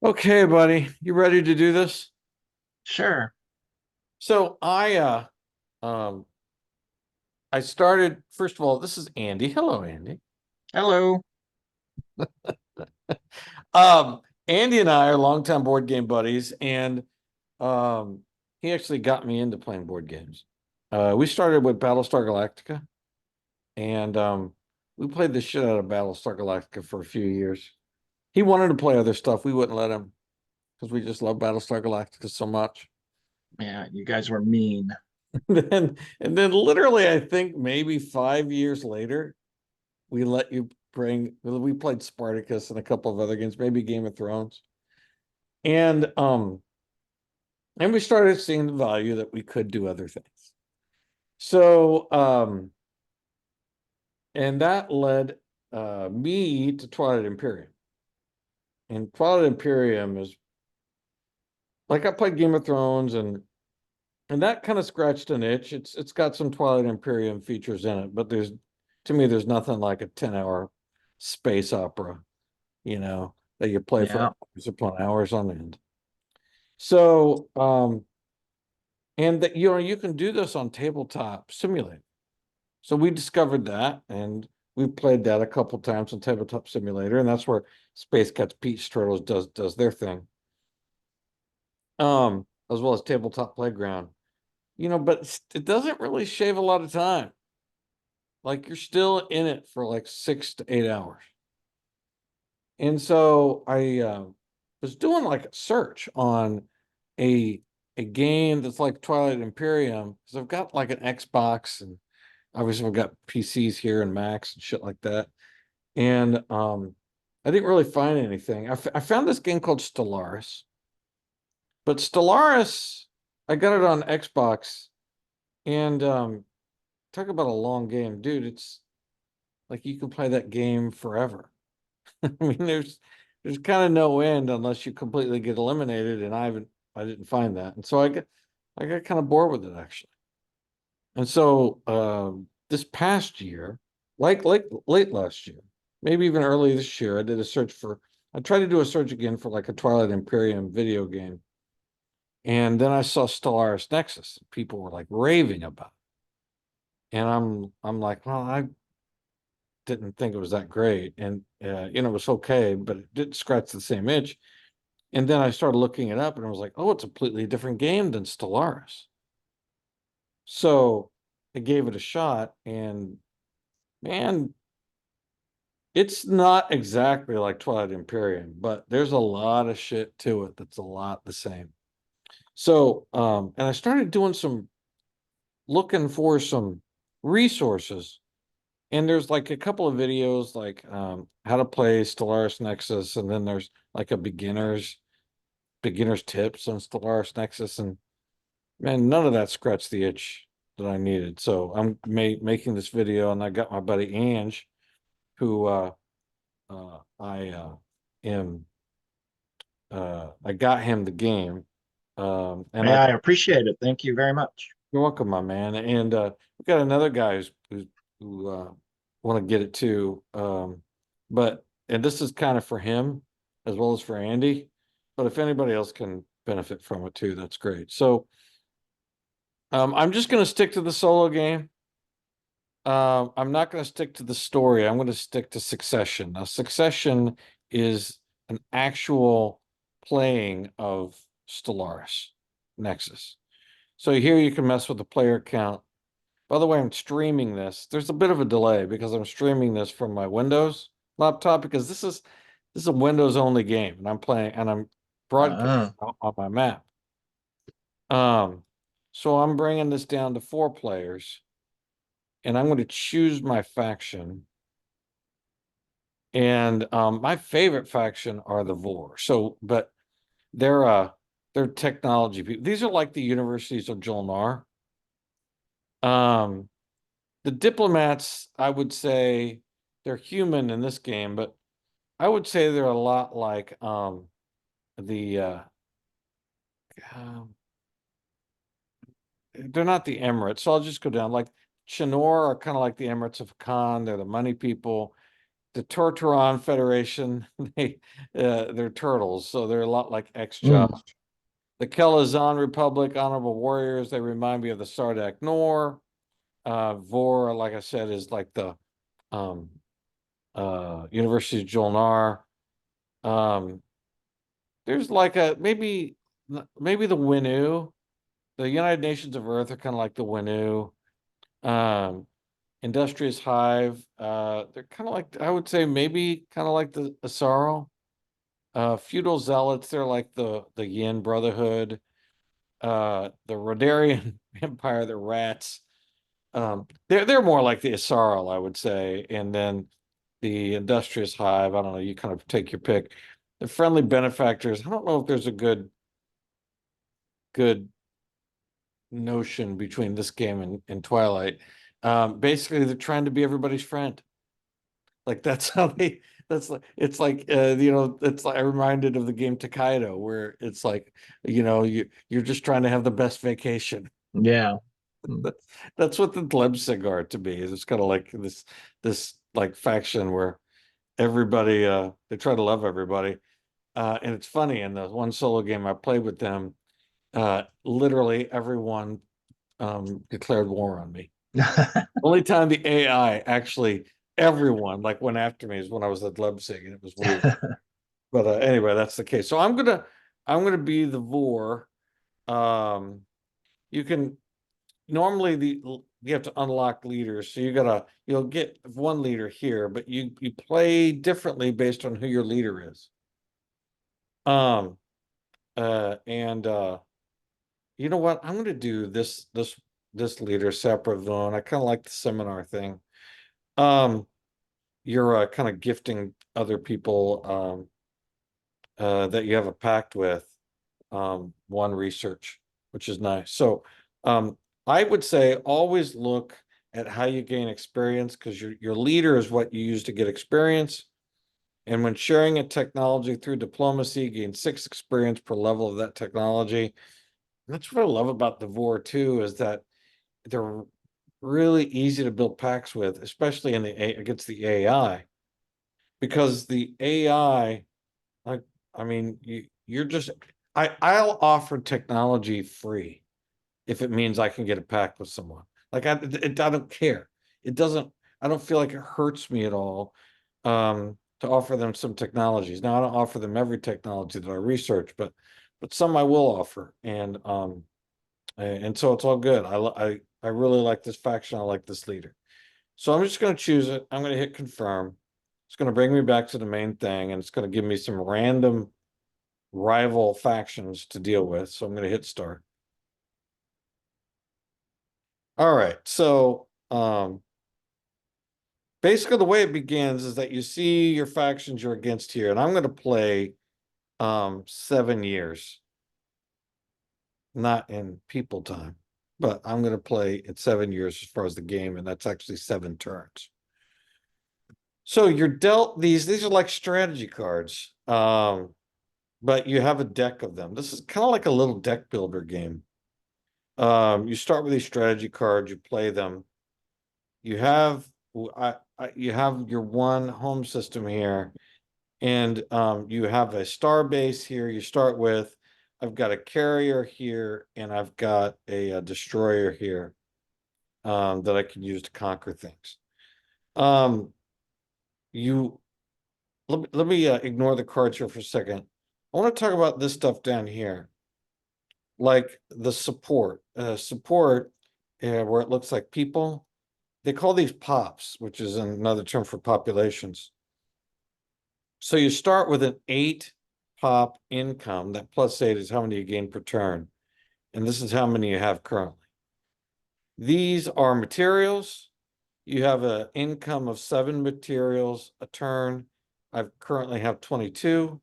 Okay, buddy, you ready to do this? Sure. So um I started first of all, this is Andy. Hello, Andy. Hello. Um Andy and I are longtime board game buddies, and um he actually got me into playing board games. We started with Battlestar Galactica, and we played the shit out of Battlestar Galactica for a few years. He wanted to play other stuff. We wouldn't let him because we just love Battlestar Galactica so much. Yeah, you guys were mean. And then literally, I think maybe 5 years later, we let you bring we played Spartacus and a couple of other games, maybe Game of Thrones. And we started seeing the value that we could do other things. So and that led me to Twilight Imperium. And Twilight Imperium is like, I played Game of Thrones, and that kind of scratched an itch. It's got some Twilight Imperium features in it, but to me there's nothing like a 10-hour space opera, that you play for Yeah. hours upon hours on end. So and that you can do this on tabletop simulator. So we discovered that, and we played that a couple times on tabletop simulator, and that's where Space Cats Peach Turtles does their thing. As well as tabletop playground. But it doesn't really shave a lot of time. Like, you're still in it for like 6 to 8 hours. And so I was doing like a search on a a game that's like Twilight Imperium, because I've got like an Xbox, and obviously I've got PCs here and Macs and shit like that. And I didn't really find anything. I found this game called Stellaris, but Stellaris, I got it on Xbox, and talk about a long game, dude. It's like you can play that game forever. I mean, there's kind of no end unless you completely get eliminated, and I didn't find that, and so I got kind of bored with it, actually. And so this past year, like late last year, maybe even early this year, I tried to do a search again for like a Twilight Imperium video game, and then I saw Stellaris Nexus. People were like raving about it, and I'm like, well, I didn't think it was that great, and it was okay, but it did scratch the same itch. And then I started looking it up, and I was like, oh, it's a completely different game than Stellaris. So I gave it a shot, and man, it's not exactly like Twilight Imperium, but there's a lot of shit to it that's a lot the same. So and I started doing some looking for some resources. And there's like a couple of videos, like how to play Stellaris Nexus, and then there's like a beginner's tips on Stellaris Nexus, and man, none of that scratched the itch that I needed. So I'm making this video, and I got my buddy Ange, who I am I got him the game, and Yeah, I appreciate it. Thank you very much. you're welcome, my man. And we got another guy who want to get it too. And this is kind of for him as well as for Andy. But if anybody else can benefit from it too, that's great. So I'm just going to stick to the solo game. I'm not going to stick to the story. I'm going to stick to Succession. Now, Succession is an actual playing of Stellaris Nexus. So here you can mess with the player count. By the way, I'm streaming this. There's a bit of a delay because I'm streaming this from my Windows laptop, because this is a Windows only game, and I'm playing, and I'm broadcasting Uh, on my map. Um, so I'm bringing this down to 4 players, and I'm going to choose my faction. And my favorite faction are the Vor. So, but they're technology people. These are like the universities of Jolnar. Um, the diplomats, I would say they're human in this game, but I would say they're a lot like the um, they're not the Emirates. So I'll just go down. Like Chinor are kind of like the Emirates of Khan. They're the money people. the Torturon Federation, they're turtles, so they're a lot like X-Job. The Kelazon Republic, Honorable Warriors, they remind me of the Sardak Nor. Vor, like I said, is like the University of Jolnar. There's like maybe the Winu. The United Nations of Earth are kind of like the Winu. Industrious Hive, they're kind of like, I would say maybe kind of like the Asaro. Feudal Zealots, they're like the Yin Brotherhood. The Rodarian Empire, the Rats. They're more like the Asaro, I would say. And then the Industrious Hive, I don't know, you kind of take your pick. The Friendly Benefactors, I don't know if there's a good notion between this game and Twilight. Basically, they're trying to be everybody's friend. Like that's how they. That's like it's like it's like I'm reminded of the game Takedo, where it's like you're just trying to have the best vacation. Yeah. That's what the Leipzig are to me. It's kind of like this like faction where everybody they try to love everybody. And it's funny, in the one solo game I played with them, literally everyone declared war on me. Only time the AI actually everyone like went after me is when I was at Leipzig, and it was weird. But anyway, that's the case. So I'm gonna be the Vor. You can normally you have to unlock leaders, so you'll get one leader here, but you play differently based on who your leader is. And you know what? I'm going to do this leader separate zone. I kind of like the seminar thing. You're kind of gifting other people that you have a pact with one research, which is nice. So I would say always look at how you gain experience, because your leader is what you use to get experience. And when sharing a technology through diplomacy, gain 6 experience per level of that technology. That's what I love about the Vor too, is that they're really easy to build packs with, especially against the AI, because the AI, like, I mean, you're just, I'll offer technology free if it means I can get a pack with someone. Like I don't care. It doesn't. I don't feel like it hurts me at all to offer them some technologies. Now I don't offer them every technology that I research, but some I will offer, and so it's all good. I really like this faction. I like this leader. So I'm just going to choose it. I'm going to hit confirm. It's going to bring me back to the main thing, and it's going to give me some random rival factions to deal with. So I'm going to hit start. All right. So basically the way it begins is that you see your factions you're against here, and I'm going to play 7 years. Not in people time, but I'm going to play at 7 years as far as the game, and that's actually 7 turns. So you're dealt these are like strategy cards, but you have a deck of them. This is kind of like a little deck builder game. You start with these strategy cards, you play them. You have you have your one home system here, and you have a star base here. You start with, I've got a carrier here, and I've got a destroyer here that I can use to conquer things. You let me ignore the cards here for a second. I want to talk about this stuff down here, like the support. Support, where it looks like people. They call these pops, which is another term for populations. So you start with an 8 pop income. That +8 is how many you gain per turn. And this is how many you have currently. These are materials. You have an income of 7 materials a turn. I currently have 22.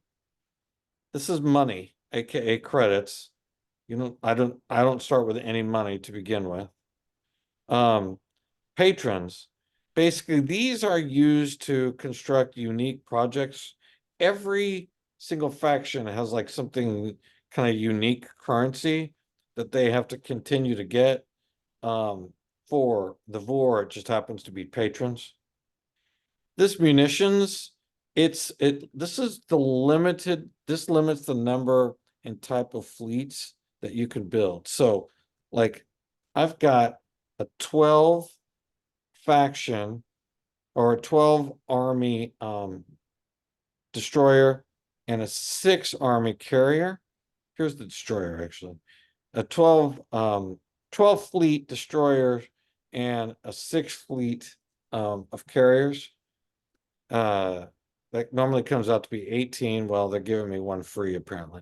This is money, aka credits. I don't start with any money to begin with. Patrons. Basically, these are used to construct unique projects. Every single faction has like something kind of unique currency that they have to continue to get. For the Vor, it just happens to be patrons. this munitions, this is the limited, this limits the number and type of fleets that you can build. So like I've got a 12 faction or a 12 army destroyer and a 6 army carrier. Here's the destroyer actually. A 12 fleet destroyer and a 6 fleet of carriers. That normally comes out to be 18. Well, they're giving me one free apparently.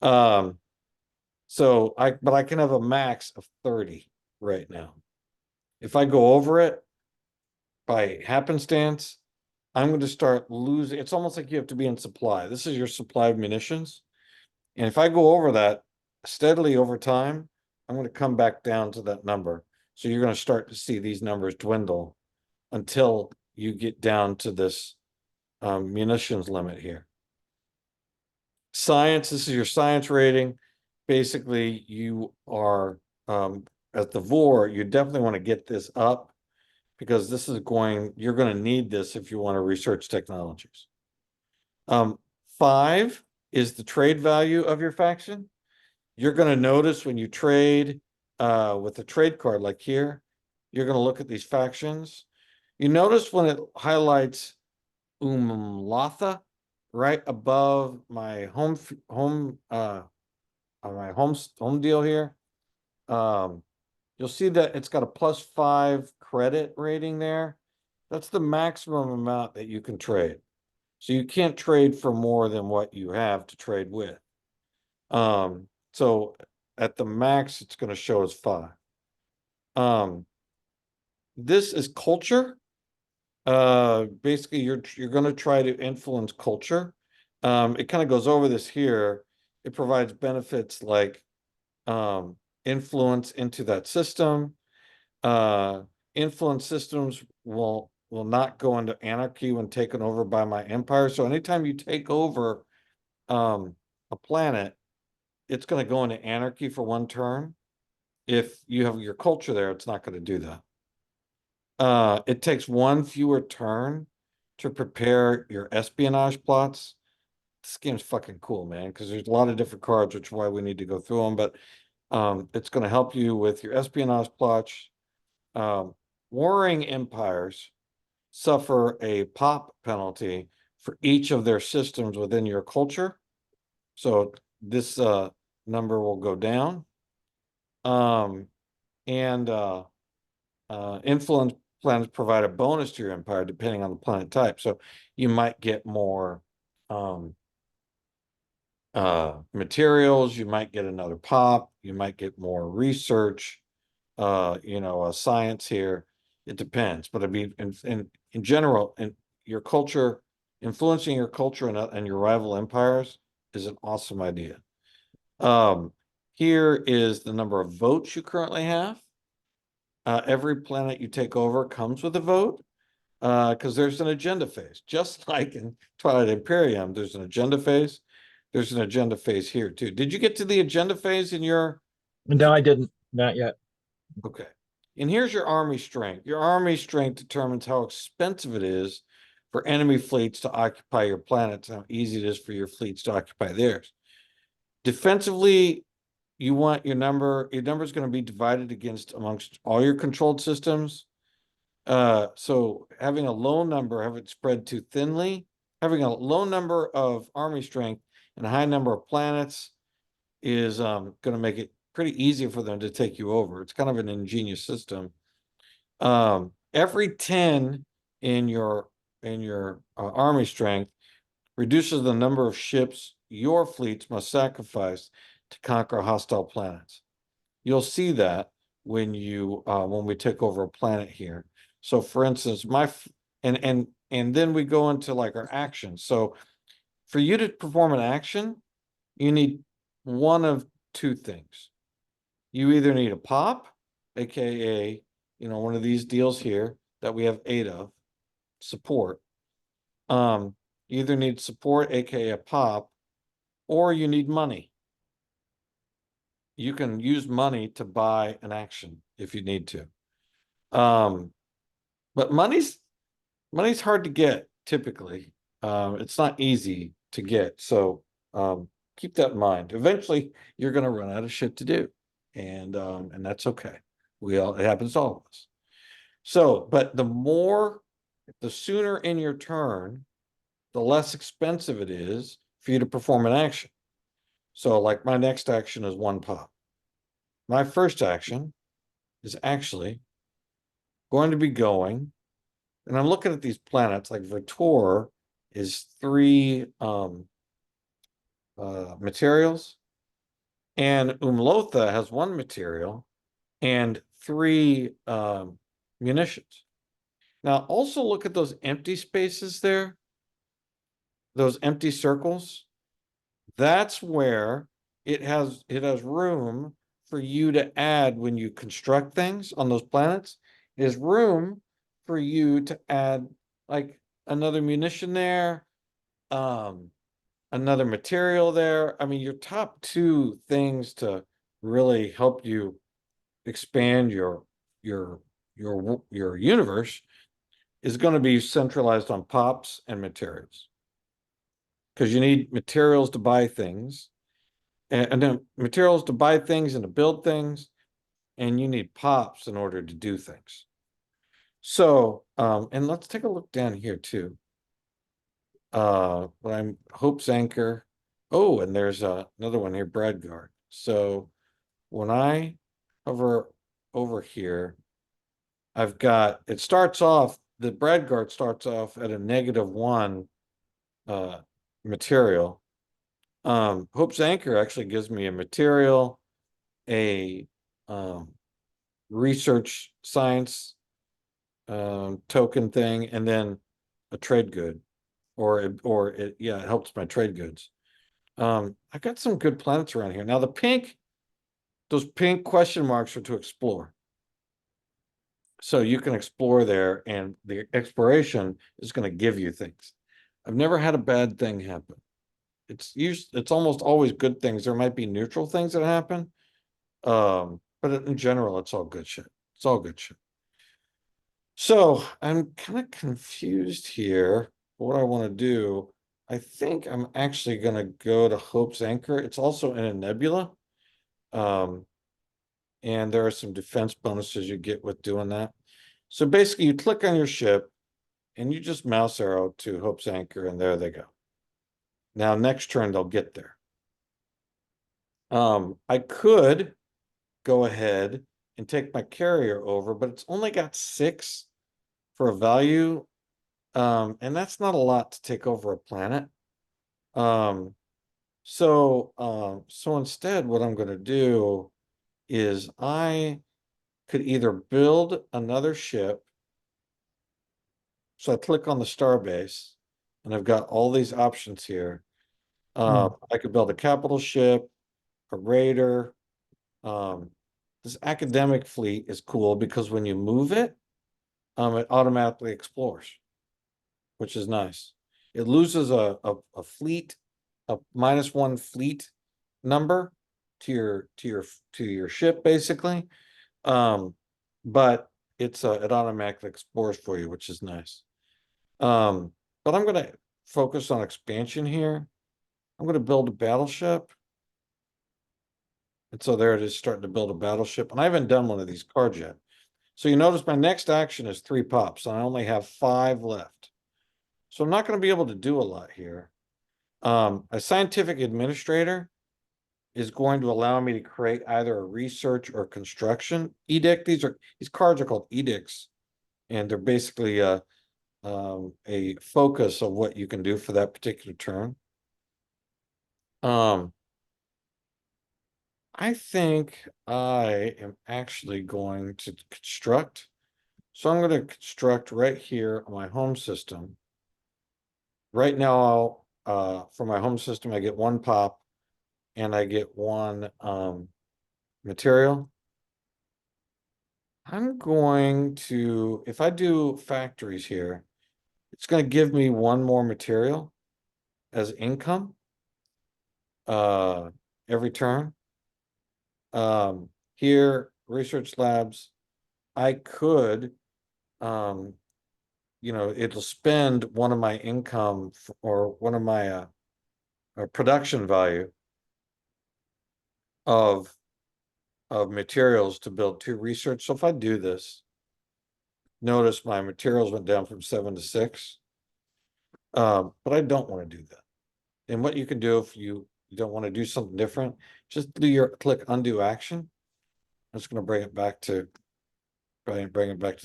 So I can have a max of 30 right now. If I go over it by happenstance, I'm going to start losing. It's almost like you have to be in supply. This is your supply of munitions. And if I go over that steadily over time, I'm going to come back down to that number. So you're going to start to see these numbers dwindle until you get down to this munitions limit here. Science, this is your science rating. Basically, you are at the VOR, you definitely want to get this up because this is you're going to need this if you want to research technologies. 5 is the trade value of your faction. You're going to notice when you trade with a trade card like here, you're going to look at these factions. You notice when it highlights Umlatha right above my home deal here. You'll see that it's got a +5 credit rating there. That's the maximum amount that you can trade. So you can't trade for more than what you have to trade with. So at the max, it's going to show as 5. This is culture. Basically you're going to try to influence culture. It kind of goes over this here. It provides benefits like influence into that system. Influence systems will not go into anarchy when taken over by my empire. So anytime you take over a planet, it's going to go into anarchy for 1 turn. If you have your culture there, it's not going to do that. It takes 1 fewer turn to prepare your espionage plots. This game's fucking cool, man, because there's a lot of different cards, which is why we need to go through them. But it's going to help you with your espionage plots. Warring empires suffer a pop penalty for each of their systems within your culture. So this number will go down. Influence planets provide a bonus to your empire depending on the planet type. So you might get more materials, you might get another pop, you might get more research, science here. It depends. But I mean, in general, in your culture, influencing your culture and your rival empires is an awesome idea. Here is the number of votes you currently have. Every planet you take over comes with a vote because there's an agenda phase. Just like in Twilight Imperium, there's an agenda phase. There's an agenda phase here too. Did you get to the agenda phase in your? No, I didn't. Not yet. Okay. And here's your army strength. Your army strength determines how expensive it is for enemy fleets to occupy your planets, how easy it is for your fleets to occupy theirs. Defensively, you want your number is going to be divided amongst all your controlled systems. So having a low number, have it spread too thinly, having a low number of army strength and a high number of planets is going to make it pretty easy for them to take you over. It's kind of an ingenious system. Every 10 in your army strength reduces the number of ships your fleets must sacrifice to conquer hostile planets. You'll see that when we take over a planet here. So for instance, and then we go into like our actions. So for you to perform an action, you need one of 2 things. You either need a pop, aka one of these deals here that we have 8 of, support. You either need support, aka a pop, or you need money. You can use money to buy an action if you need to. But money's Money's hard to get typically. It's not easy to get. So keep that in mind. Eventually you're gonna run out of shit to do. And that's okay. It happens to all of us. So, but the sooner in your turn, the less expensive it is for you to perform an action. So like my next action is 1 pop. My first action is actually going to be going, and I'm looking at these planets, like Vitor is 3 materials, and Umlotha has 1 material and 3 munitions. Now also look at those empty spaces there, those empty circles. That's where it has room for you to add when you construct things on those planets. There's room for you to add like another munition there, another material there. I mean, your top 2 things to really help you expand your universe is going to be centralized on pops and materials, because you need materials to buy things, and then materials to buy things and to build things, and you need pops in order to do things. So, and let's take a look down here too. But I'm Hope's Anchor. Oh, and there's another one here, Bradgard. So when I hover over here, I've got, it starts off, the Bradgard starts off at a -1 material. Hope's Anchor actually gives me a material, a research science token thing, and then a trade good, it helps my trade goods. I got some good planets around here. Now those pink question marks are to explore. So you can explore there, and the exploration is going to give you things. I've never had a bad thing happen. It's almost always good things. There might be neutral things that happen. But in general, it's all good shit. It's all good shit. So I'm kind of confused here what I want to do. I think I'm actually going to go to Hope's Anchor. It's also in a nebula. And there are some defense bonuses you get with doing that. So basically, you click on your ship and you just mouse arrow to Hope's Anchor, and there they go. Now, next turn, they'll get there. I could go ahead and take my carrier over, but it's only got 6 for a value. And that's not a lot to take over a planet. So instead, what I'm going to do is I could either build another ship. So I click on the starbase, and I've got all these options here. I could build a capital ship, a raider. This academic fleet is cool because when you move it, it automatically explores, which is nice. It loses a fleet, a -1 fleet number to your ship, basically. But it automatically explores for you, which is nice. But I'm gonna focus on expansion here. I'm gonna build a battleship. And so there it is, starting to build a battleship. And I haven't done one of these cards yet. So you notice my next action is 3 pops, and I only have 5 left. So I'm not going to be able to do a lot here. A scientific administrator is going to allow me to create either a research or construction edict. These cards are called edicts, and they're basically a focus of what you can do for that particular turn. I think I am actually going to construct. So I'm going to construct right here on my home system. Right now, for my home system, I get 1 pop and I get 1 material. I'm going to, if I do factories here, it's going to give me 1 more material as income every turn. Here, research labs, I could it'll spend one of my income or one of my production value of materials to build 2 research. So if I do this, notice my materials went down from 7 to 6. But I don't want to do that. And what you can do if you don't want to do something different, just click undo action. I'm just going to bring it back to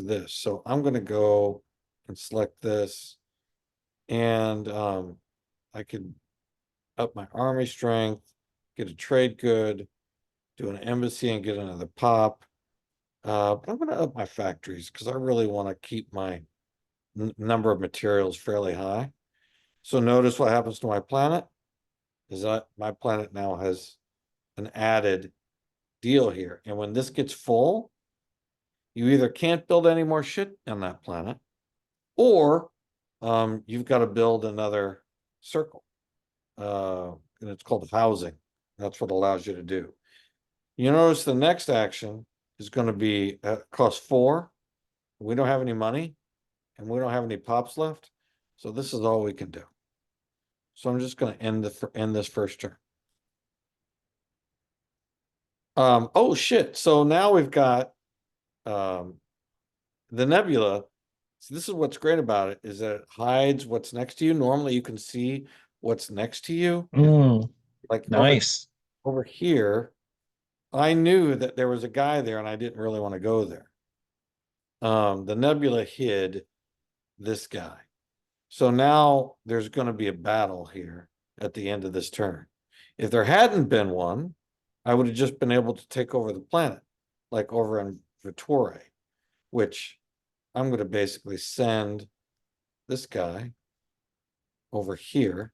this. So I'm going to go and select this, and I could up my army strength, get a trade good, do an embassy and get another pop. But I'm going to up my factories because I really want to keep my number of materials fairly high. So notice what happens to my planet is that my planet now has an added deal here. And when this gets full, you either can't build any more shit on that planet, or you've got to build another circle. And it's called housing. That's what allows you to do. You notice the next action is going to be cost 4. We don't have any money and we don't have any pops left. So this is all we can do. So I'm just going to end this first turn. Oh shit. So now we've got the nebula. So this is what's great about it, is that it hides what's next to you. Normally you can see what's next to you. Like Nice. over here, I knew that there was a guy there and I didn't really want to go there. The nebula hid this guy. So now there's going to be a battle here at the end of this turn. If there hadn't been one, I would have just been able to take over the planet, like over in Vitore, which I'm going to basically send this guy over here.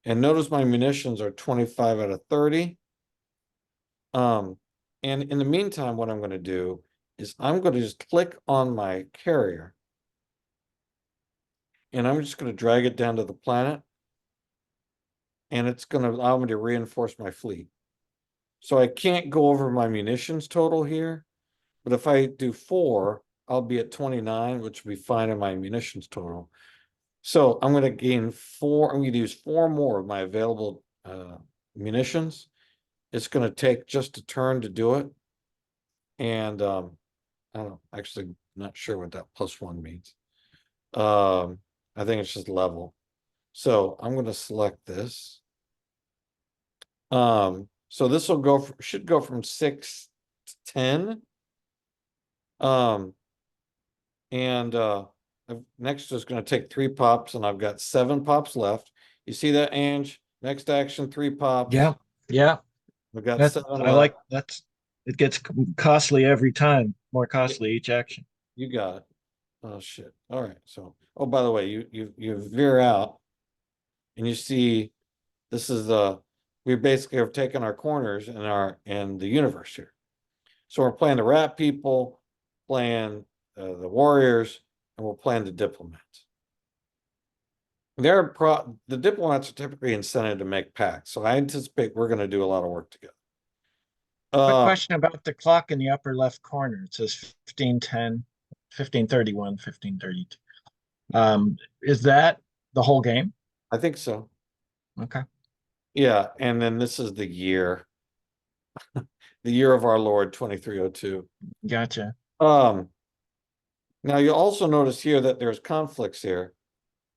And notice my munitions are 25 out of 30. And in the meantime, what I'm going to do is I'm going to just click on my carrier. And I'm just going to drag it down to the planet. And it's going to allow me to reinforce my fleet. So I can't go over my munitions total here. But if I do 4, I'll be at 29, which will be fine in my munitions total. So I'm going to gain 4. I'm going to use 4 more of my available munitions. It's going to take just a turn to do it. And I don't know, actually not sure what that +1 means. I think it's just level. So I'm going to select this. So this will should go from 6 to 10. And next is going to take 3 pops, and I've got 7 pops left. You see that, Ange? Next action, 3 pops. Yeah. Yeah. We've got That's 7 I left. like it gets costly every time, more costly each action. You got it. Oh shit. All right. So, oh, by the way, you veer out and you see this is we basically have taken our corners in the universe here. So we're playing the rat people, playing the warriors, and we're playing the diplomats. The diplomats are typically incented to make pacts, so I anticipate we're going to do a lot of work together. Quick question about the clock in the upper left corner. It says 15:10, 15:31, 15:32. Is that the whole game? I think so. Okay. Yeah, and then this is the year, the year of our Lord 2302. Gotcha. Now you also notice here that there's conflicts here,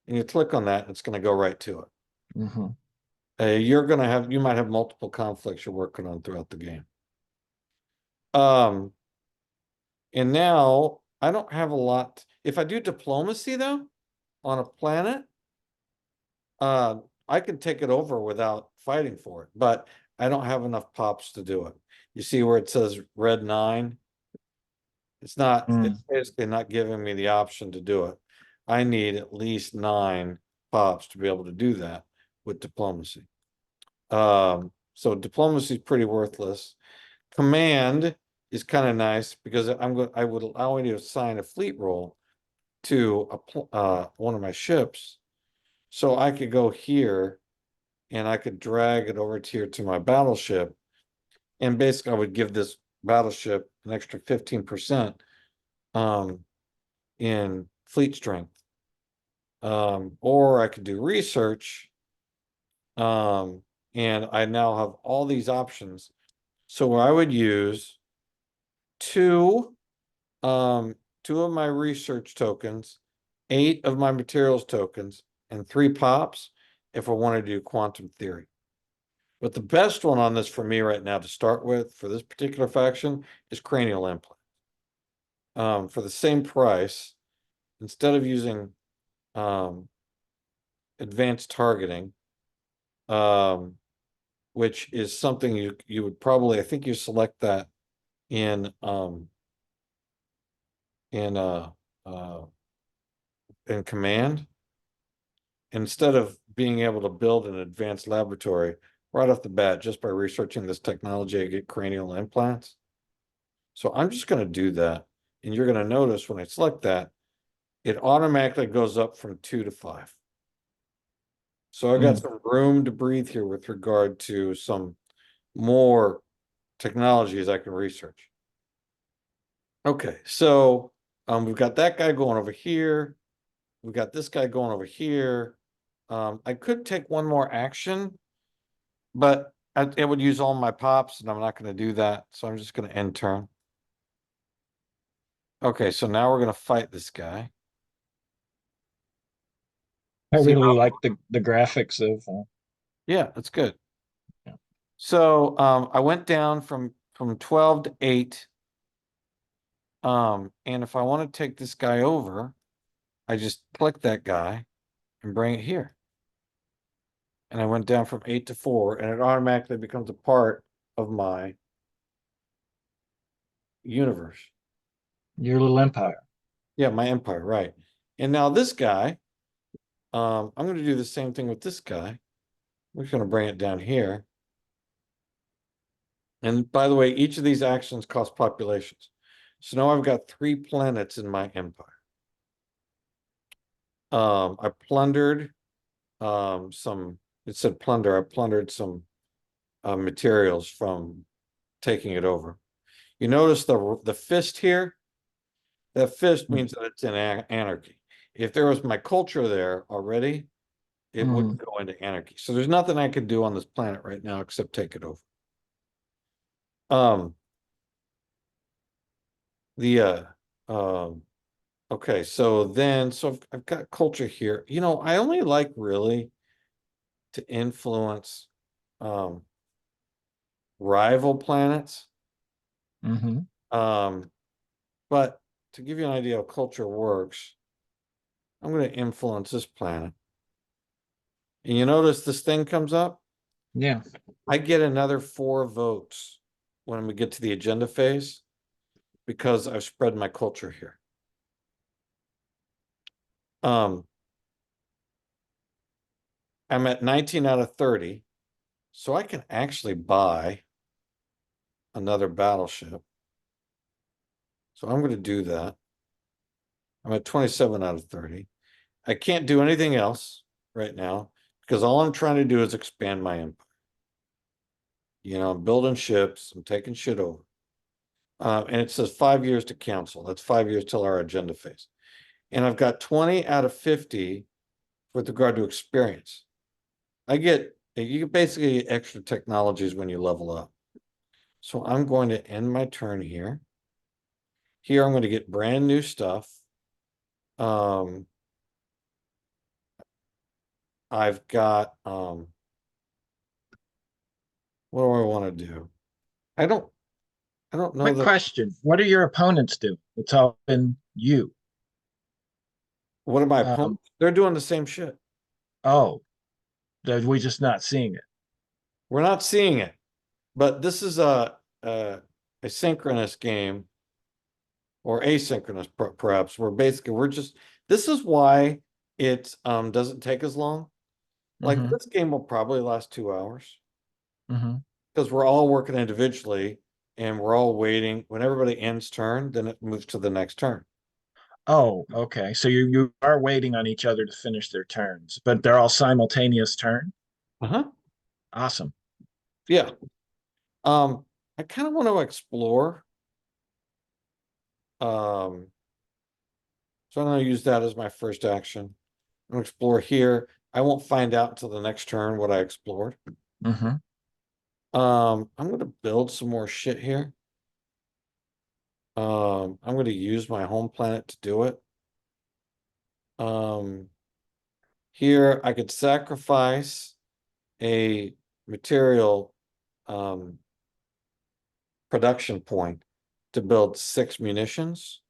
and you click on that, and it's going to go right to it. You might have multiple conflicts you're working on throughout the game. And now I don't have a lot. If I do diplomacy though, on a planet, I can take it over without fighting for it, but I don't have enough pops to do it. You see where it says red 9? It's basically not giving me the option to do it. I need at least 9 pops to be able to do that with diplomacy. So diplomacy is pretty worthless. Command is kind of nice because I would allow me to assign a fleet role to one of my ships. So I could go here and I could drag it over here to my battleship. And basically I would give this battleship an extra 15% in fleet strength. Or I could do research. And I now have all these options. So I would use two of my research tokens, 8 of my materials tokens, and 3 pops if I want to do quantum theory. But the best one on this for me right now to start with for this particular faction is cranial implant. For the same price, instead of using advanced targeting, which is something you would probably, I think you select that in in command. Instead of being able to build an advanced laboratory right off the bat just by researching this technology, I get cranial implants. So I'm just going to do that. And you're going to notice when I select that, it automatically goes up from 2 to 5. So I got some room to breathe here with regard to some more technologies I can research. Okay, so we've got that guy going over here. We've got this guy going over here. I could take one more action, but it would use all my pops, and I'm not going to do that. So I'm just going to end turn. Okay, so now we're going to fight this guy. I See, really like the graphics of. Yeah, that's good. Yeah. So I went down from 12 to 8. And if I want to take this guy over, I just click that guy and bring it here. And I went down from 8 to 4, and it automatically becomes a part of my universe. Your little empire. Yeah, my empire, right. And now this guy, I'm going to do the same thing with this guy. We're just going to bring it down here. And by the way, each of these actions cost populations. So now I've got 3 planets in my empire. I plundered some, it said plunder, I plundered some materials from taking it over. You notice the fist here? That fist means that it's in anarchy. If there was my culture there already, it wouldn't go into anarchy. So there's nothing I could do on this planet right now except take it over. Okay, so I've got culture here. You know, I only like really to influence rival planets. But to give you an idea how culture works, I'm going to influence this planet. And you notice this thing comes up? Yeah. I get another 4 votes when we get to the agenda phase because I've spread my culture here. I'm at 19 out of 30, so I can actually buy another battleship. So I'm going to do that. I'm at 27 out of 30. I can't do anything else right now because all I'm trying to do is expand my empire. You know, I'm building ships, I'm taking shit over. And it says 5 years to council. That's 5 years till our agenda phase. And I've got 20 out of 50 with regard to experience. You get basically extra technologies when you level up. So I'm going to end my turn here. Here I'm going to get brand new stuff. I've got what do I want to do? I don't know Quick that. question. What do your opponents do? It's all been you. What are my Um, opponents? They're doing the same shit. oh, we're just not seeing it. We're not seeing it, but this is a synchronous game or asynchronous perhaps. Where basically this is why it doesn't take as long. Like this game will probably last 2 hours because we're all working individually and we're all waiting. When everybody ends turn, then it moves to the next turn. Oh, okay. So you are waiting on each other to finish their turns, but they're all simultaneous turn. Awesome. Yeah. I kind of want to explore So I'm gonna use that as my first action. I'm gonna explore here. I won't find out until the next turn what I explored. Mm-hmm. I'm gonna build some more shit here. I'm gonna use my home planet to do it. Here I could sacrifice a material production point to build 6 munitions.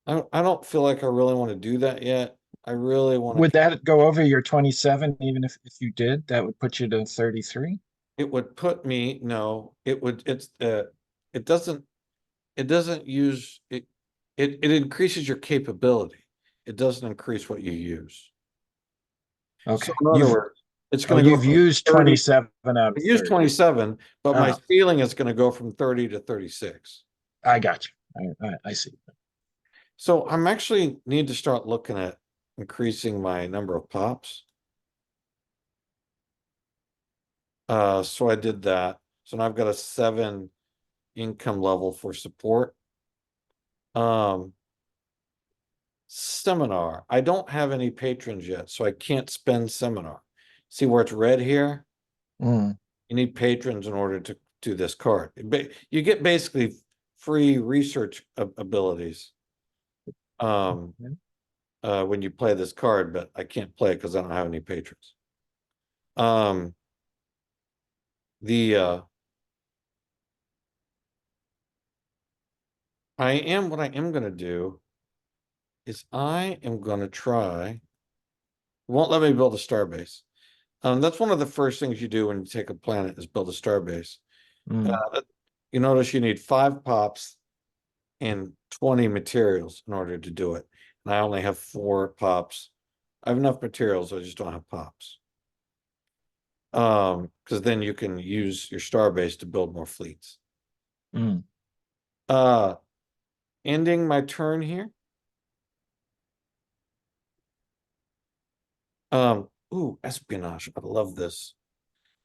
I don't feel like I really want to do that yet. I really want Would to. that go over your 27, even if you did? That would put you to 33? It would put me, no, it would, it doesn't, it doesn't use it. It increases your capability. It doesn't increase what you use. So Okay. in other words, it's Oh, going to go you've from used 30. 27 out I of use 30. 27, but my Oh, ceiling is going to go from 30 to 36. I got you. I see. So I'm actually need to start looking at increasing my number of pops. So I did that. So now I've got a 7 income level for support. Um, Seminar. I don't have any patrons yet, so I can't spend seminar. See where it's red here? Mm. You need patrons in order to do this card. You get basically free research abilities when you play this card, but I can't play it because I don't have any patrons. The what I am gonna do is I am gonna try. Won't let me build a starbase. That's one of the first things you do when you take a planet is build a starbase. Mm. You notice you need 5 pops and 20 materials in order to do it. And I only have 4 pops. I have enough materials, I just don't have pops. Because then you can use your starbase to build more fleets. Mm. Ending my turn here. Ooh, espionage. I love this.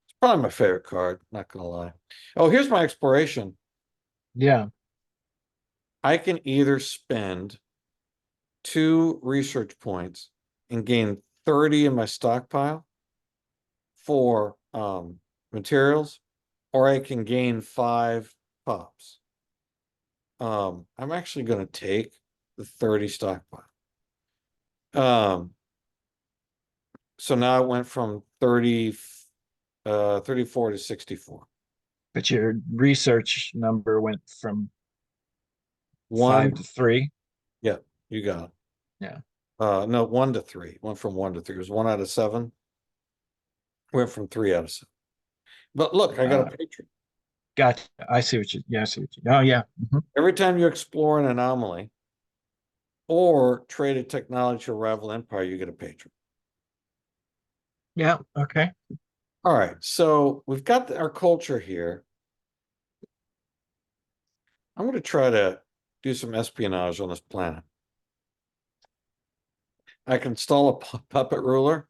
It's probably my favorite card, not gonna lie. Oh, here's my exploration. Yeah. I can either spend 2 research points and gain 30 in my stockpile for materials, or I can gain 5 pops. I'm actually going to take the 30 stockpile. So now I went from 34 to 64. But your research number went from 5 One, to 3. yeah, you got it. Yeah. No, 1 to 3. Went from 1 to 3. It was 1 out of 7. Went from 3 out of 7. But look, I got Uh, a patron. Gotcha. I see what you. Yeah, I see what you. Oh, yeah. Mhm. Every time you explore an anomaly or trade a technology to a rival empire, you get a patron. Yeah. Okay. All right, so we've got our culture here. I'm going to try to do some espionage on this planet. I can install a puppet ruler.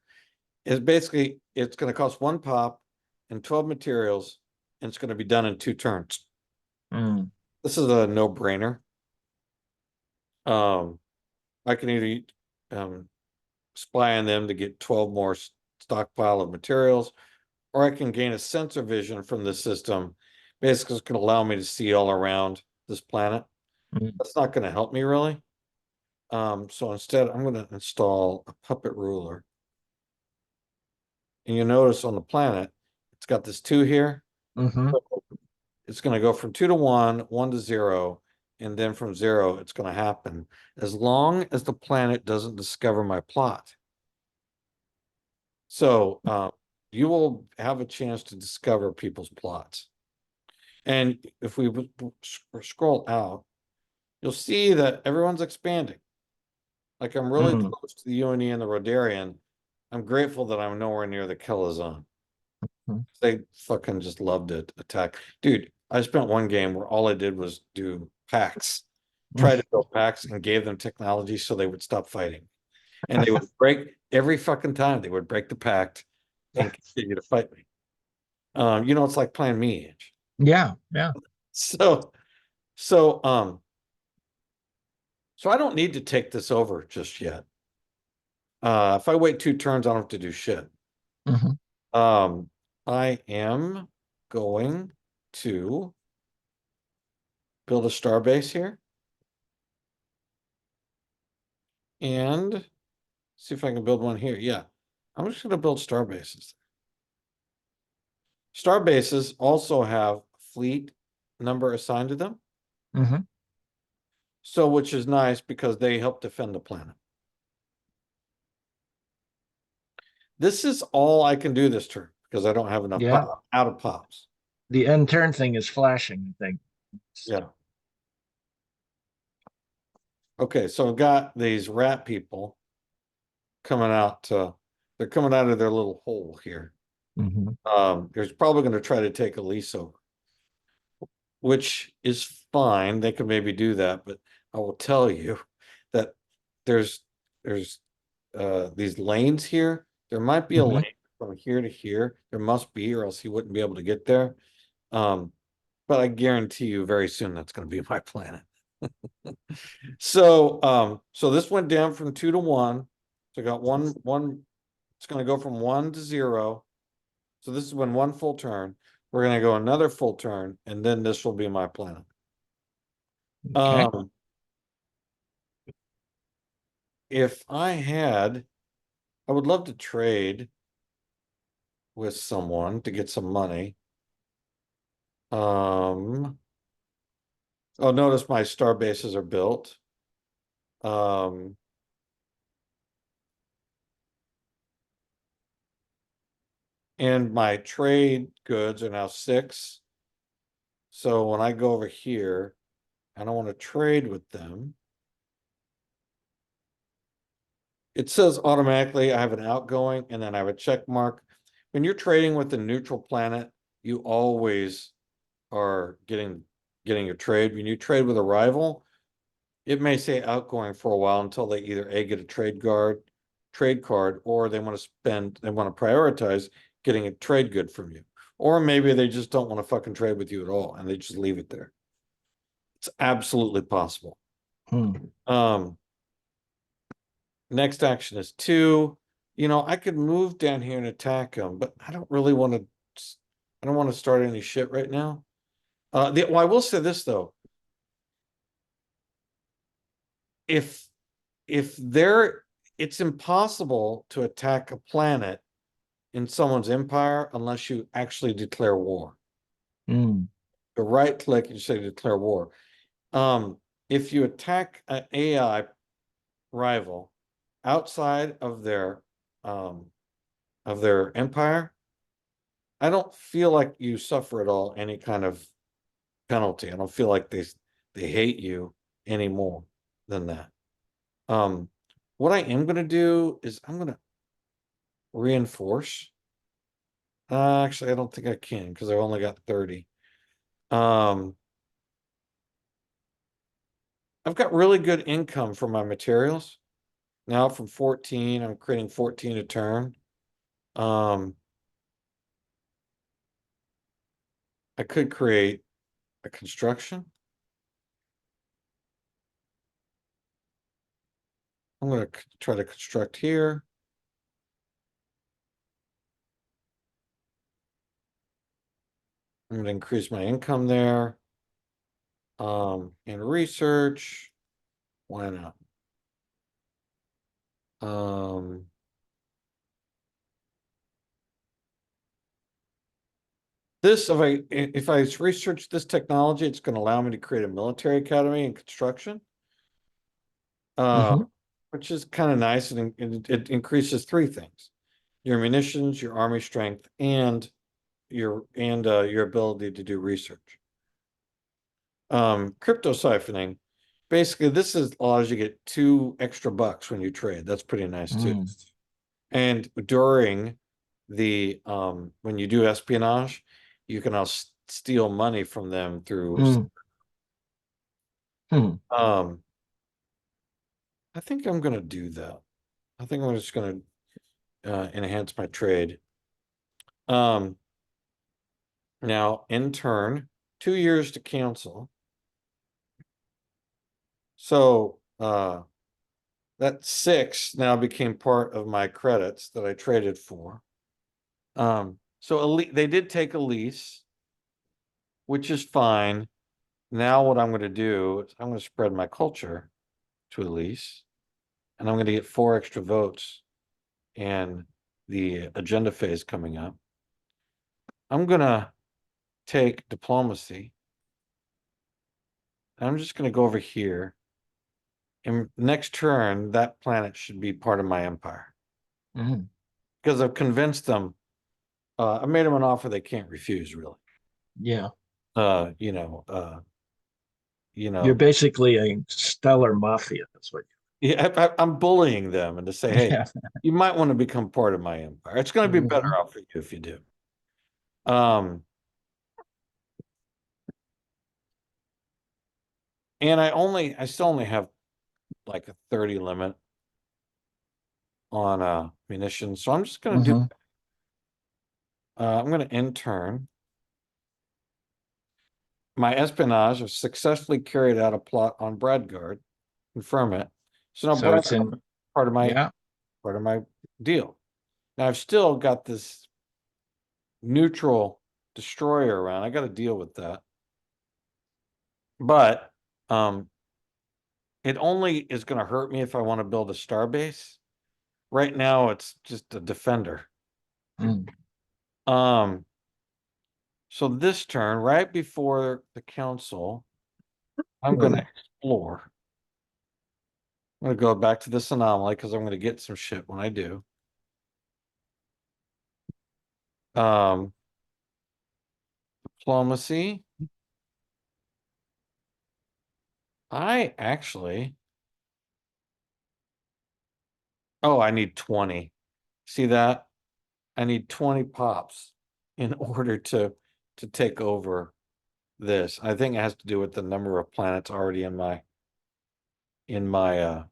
It's going to cost 1 pop and 12 materials, and it's going to be done in 2 turns. Mm. This is a no-brainer. I can either spy on them to get 12 more stockpile of materials, or I can gain a sensor vision from the system. Basically, it's going to allow me to see all around this planet. Mm. That's not going to help me really. So instead, I'm going to install a puppet ruler. And you notice on the planet, it's got this 2 here. Mm-hmm. It's going to go from 2 to 1, 1 to 0, and then from 0, it's going to happen as long as the planet doesn't discover my plot. So you will have a chance to discover people's plots. And if we scroll out, you'll see that everyone's expanding. Like I'm really Mm. close to the UNE and the Rodarian. I'm grateful that I'm nowhere near the Kelazon. Mm. They fucking just loved it. Attack. Dude, I spent one game where all I did was do packs, try to build packs and gave them technology so they would stop fighting. And they would break every fucking time. They would break the pact and continue to fight me. It's like playing me age. Yeah. Yeah. So, so So I don't need to take this over just yet. If I wait 2 turns, I don't have to do shit. Mhm. I am going to build a star base here. And see if I can build one here. Yeah, I'm just going to build star bases. Star bases also have fleet number assigned to them. Mhm. So, which is nice because they help defend the planet. This is all I can do this turn because I don't have enough Yeah. out of pops. The end turn thing is flashing, I think. Yeah. Okay, so I've got these rat people coming out. They're coming out of their little hole here. Mhm. There's probably going to try to take a lease over, which is fine. They can maybe do that, but I will tell you that there's there's these lanes here. There might be a Mhm. lane from here to here. There must be, or else he wouldn't be able to get there. But I guarantee you very soon that's going to be my planet. So this went down from 2 to 1. So I got one, it's going to go from 1 to 0. So this is when 1 full turn. We're going to go another full turn, and then this will be my planet. Okay. If I would love to trade with someone to get some money. Oh, notice my star bases are built. Um, and my trade goods are now 6. So when I go over here, I don't want to trade with them. It says automatically I have an outgoing and then I have a check mark. When you're trading with a neutral planet, you always are getting your trade. When you trade with a rival, it may say outgoing for a while until they either A, get a trade card, or they want to prioritize getting a trade good from you. Or maybe they just don't want to fucking trade with you at all and they just leave it there. It's absolutely possible. Hmm. Next action is 2. I could move down here and attack them, but I don't really want to. I don't want to start any shit right now. Well, I will say this though. If it's impossible to attack a planet in someone's empire unless you actually declare war. Hmm. You right click and you say declare war. If you attack an AI rival outside um, of their empire, I don't feel like you suffer at all any kind of penalty. I don't feel like they hate you any more than that. Um, what I am going to do is I'm going to reinforce. Actually, I don't think I can because I've only got 30. Um, I've got really good income from my materials. Now from 14, I'm creating 14 a turn. I could create a construction. I'm going to try to construct here. I'm going to increase my income there. And research. Why not? If I research this technology, it's going to allow me to create a military academy and construction. Mhm. Which is kind of nice. And it increases 3 things: your munitions, your army strength, and your ability to do research. Crypto siphoning. Basically, this allows you to get $2 extra when you trade. That's pretty nice too. Hmm. And during when you do espionage, you can now steal money from them through. Hmm. Hmm. I think I'm gonna do that. I think I'm just gonna enhance my trade. Um, Now in turn, 2 years to cancel. So that 6 now became part of my credits that I traded for. So they did take a lease, which is fine. Now what I'm going to do is I'm going to spread my culture to a lease, and I'm going to get 4 extra votes in the agenda phase coming up. I'm going to take diplomacy. I'm just going to go over here. And next turn, that planet should be part of my empire. Because I've convinced them. I made them an offer they can't refuse, really. Yeah. You know, You're basically a stellar mafia. That's what yeah, I'm bullying them and to say, hey, yeah. you might want to become part of my empire. It's going to be better off for you if you do. And I still only have like a 30 limit on munitions. So I'm just going to do, I'm going to intern. My espionage has successfully carried out a plot on Bradgard. Confirm it. So now So it's Bradgard in, part of yeah. my deal. Now I've still got this neutral destroyer around. I got to deal with that. But it only is going to hurt me if I want to build a starbase. Right now it's just a defender. So this turn, right before the council, I'm going to explore. I'm going to go back to this anomaly because I'm going to get some shit when I do. Diplomacy. I actually, oh, I need 20. See that? I need 20 pops in order to take over this. I think it has to do with the number of planets already in my empire.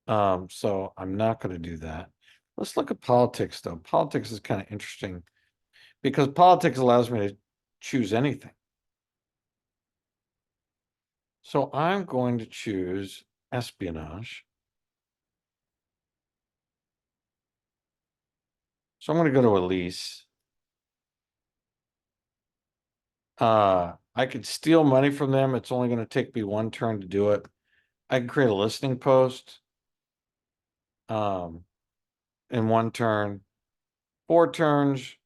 So I'm not going to do that. Let's look at politics though. Politics is kind of interesting because politics allows me to choose anything. So I'm going to choose espionage. So I'm going to go to Elise. I could steal money from them. It's only going to take me 1 turn to do it. I can create a listening post in 1 turn. 4 turns,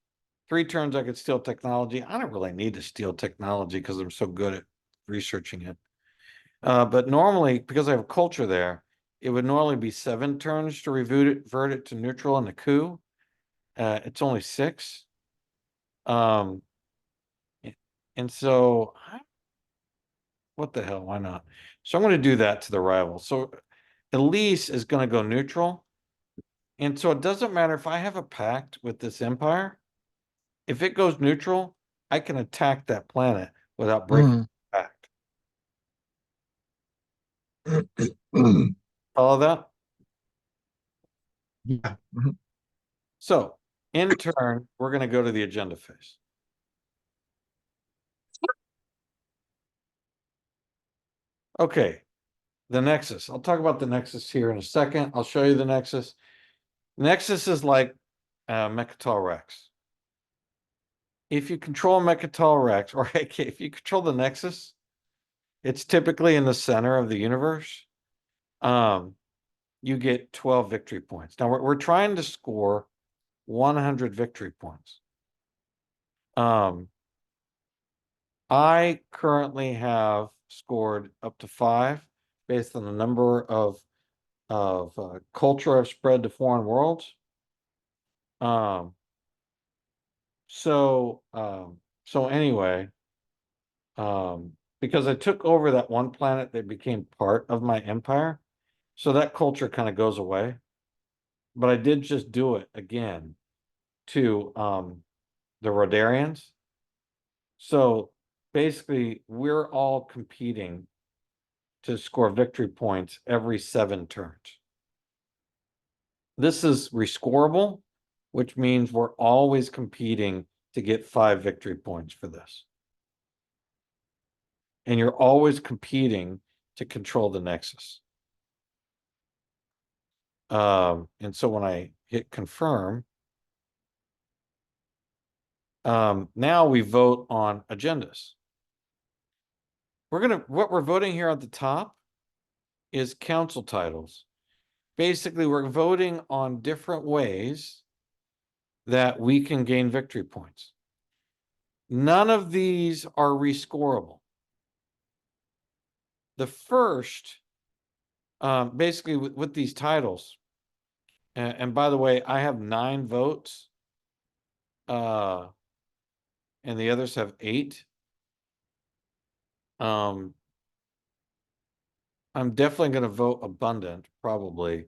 3 turns I could steal technology. I don't really need to steal technology because I'm so good at researching it. But normally, because I have culture there, it would normally be 7 turns to revert it to neutral in the coup. It's only 6. And so, what the hell? Why not? So I'm going to do that to the rival. So Elise is going to go neutral. And so it doesn't matter if I have a pact with this empire. If it goes neutral, I can attack that planet without breaking the pact. Follow that? Yeah. So in turn, we're going to go to the agenda phase. Okay, the Nexus. I'll talk about the Nexus here in a second. I'll show you the Nexus. Nexus is like Mechatol Rex. If you control Mechatol Rex, or if you control the Nexus, it's typically in the center of the universe. You get 12 victory points. Now we're trying to score 100 victory points. I currently have scored up to 5 based on the number of culture I've spread to foreign worlds. So anyway, because I took over that one planet that became part of my empire, so that culture kind of goes away. But I did just do it again to the Rodarians. So basically, we're all competing to score victory points every 7 turns. This is rescorable, which means we're always competing to get 5 victory points for this. And you're always competing to control the Nexus. And so when I hit confirm, now we vote on agendas. What we're voting here at the top is council titles. Basically, we're voting on different ways that we can gain victory points. None of these are rescorable. The first, basically with these titles, and by the way, I have 9 votes, and the others have 8. I'm definitely going to vote abundant, probably,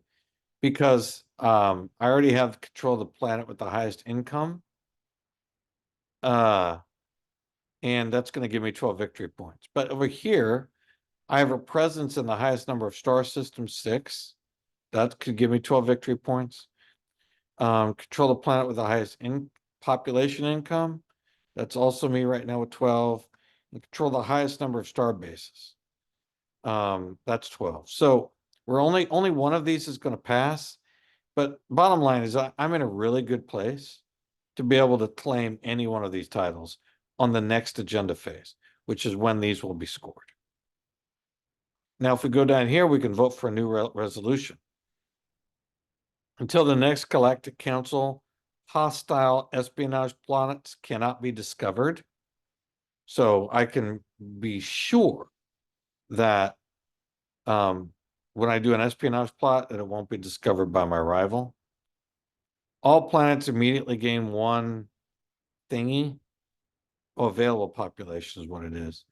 because I already have control of the planet with the highest income. And that's going to give me 12 victory points. But over here, I have a presence in the highest number of star systems, 6. That could give me 12 victory points. Control the planet with the highest population income. That's also me right now with 12. And control the highest number of star bases. That's 12. So we're only one of these is going to pass. But bottom line is I'm in a really good place to be able to claim any one of these titles on the next agenda phase, which is when these will be scored. Now, if we go down here, we can vote for a new resolution. Until the next Galactic Council, hostile espionage planets cannot be discovered. So I can be sure that when I do an espionage plot, that it won't be discovered by my rival. All planets immediately gain 1 thingy. Oh, available population is what it is.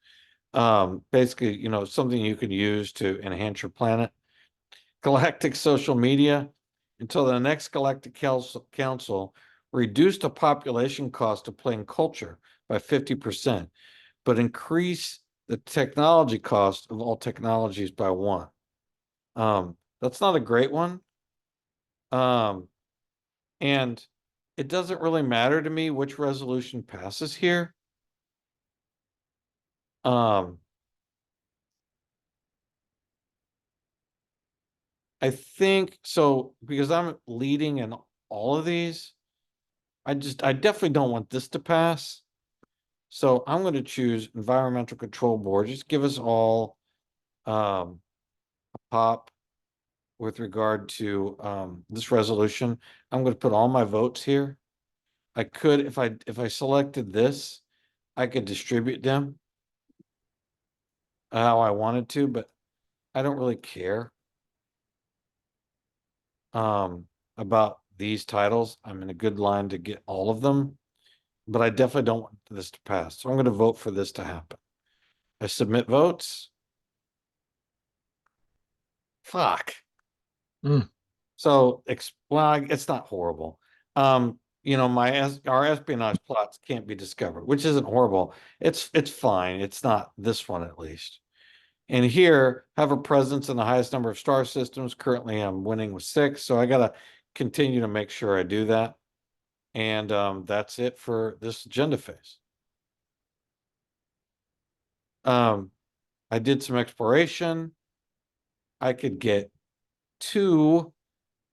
Basically, something you could use to enhance your planet. Galactic social media. Until the next Galactic Council, reduce the population cost of playing culture by 50%, but increase the technology cost of all technologies by 1. That's not a great one. And it doesn't really matter to me which resolution passes here. I think so, because I'm leading in all of these. I definitely don't want this to pass. So I'm going to choose Environmental Control Board. Just give us all a pop with regard to this resolution. I'm going to put all my votes here. I could, if I selected this, I could distribute them how I wanted to, but I don't really care about these titles. I'm in a good line to get all of them, but I definitely don't want this to pass. So I'm going to vote for this to happen. I submit votes. Fuck. So, well, it's not horrible. Our espionage plots can't be discovered, which isn't horrible. It's fine. It's not this one, at least. And here, have a presence in the highest number of star systems. Currently, I'm winning with 6, so I got to continue to make sure I do that. And that's it for this agenda phase. I did some exploration. I could get 2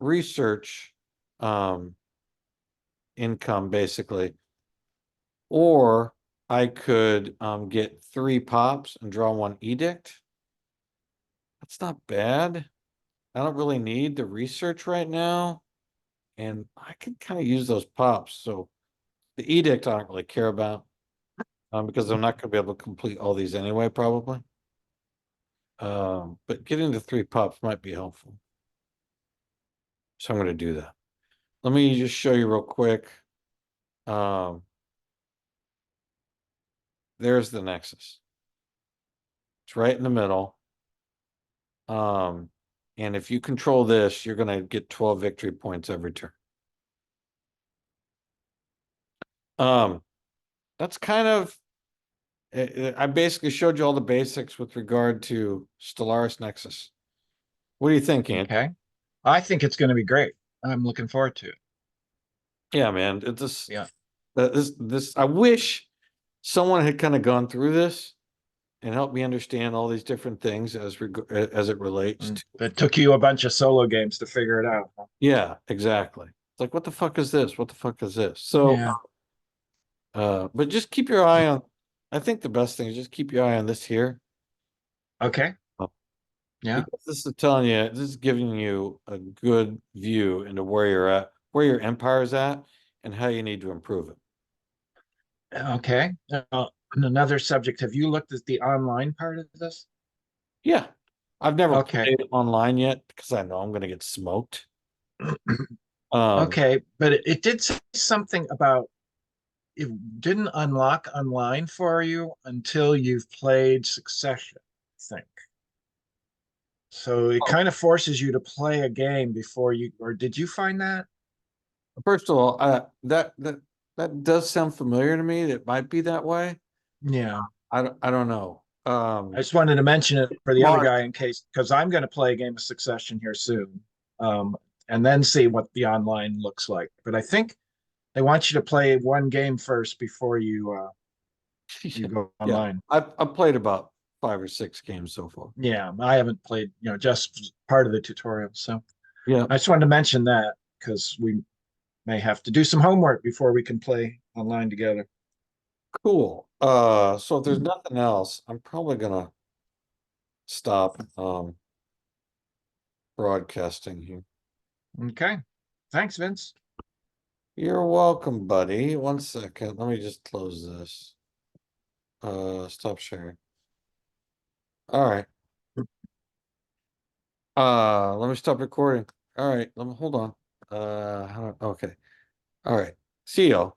research income, basically. Or I could get 3 pops and draw 1 edict. That's not bad. I don't really need the research right now. And I can kind of use those pops. So the edict I don't really care about because I'm not going to be able to complete all these anyway, probably. But getting to 3 pops might be helpful. So I'm going to do that. Let me just show you real quick. There's the Nexus. It's right in the middle. And if you control this, you're going to get 12 victory points every turn. That's kind of, I basically showed you all the basics with regard to Stellaris Nexus. What do you think, Ant? Okay. I think it's going to be great. I'm looking forward to it. Yeah, man. I wish someone had kind of gone through this and help me understand all these different things as it relates to. It took you a bunch of solo games to figure it out. Huh? Yeah, exactly. It's like, what the fuck is this? What the fuck is this? So, Yeah. but just keep your eye on. I think the best thing is just keep your eye on this here. Okay. Uh, Yeah. Because this is telling you, this is giving you a good view into where you're at, where your empire is at, and how you need to improve it. Okay. Another subject. Have you looked at the online part of this? Yeah. I've never Okay. played online yet because I know I'm going to get smoked. Um, Okay, but it did say something about it didn't unlock online for you until you've played Succession, I think. So it kind of forces you to play a game before you, or did you find that? first of all, that does sound familiar to me. It might be that way. Yeah. I don't know. I just wanted to mention it for the other Launch. guy in case, because I'm going to play a game of Succession here soon, and then see what the online looks like. But I think they want you to play one game first before you go Yeah, online. I've played about 5 or 6 games so far. Yeah, I haven't played, just part of the tutorial. So Yeah, I just wanted to mention that because we may have to do some homework before we can play online together. cool. So if there's nothing else, I'm probably gonna stop broadcasting here. Okay. Thanks, Vince. You're welcome, buddy. One second. Let me just close this. Stop sharing. All right. Let me stop recording. All right, let me hold on. Okay. All right. See y'all.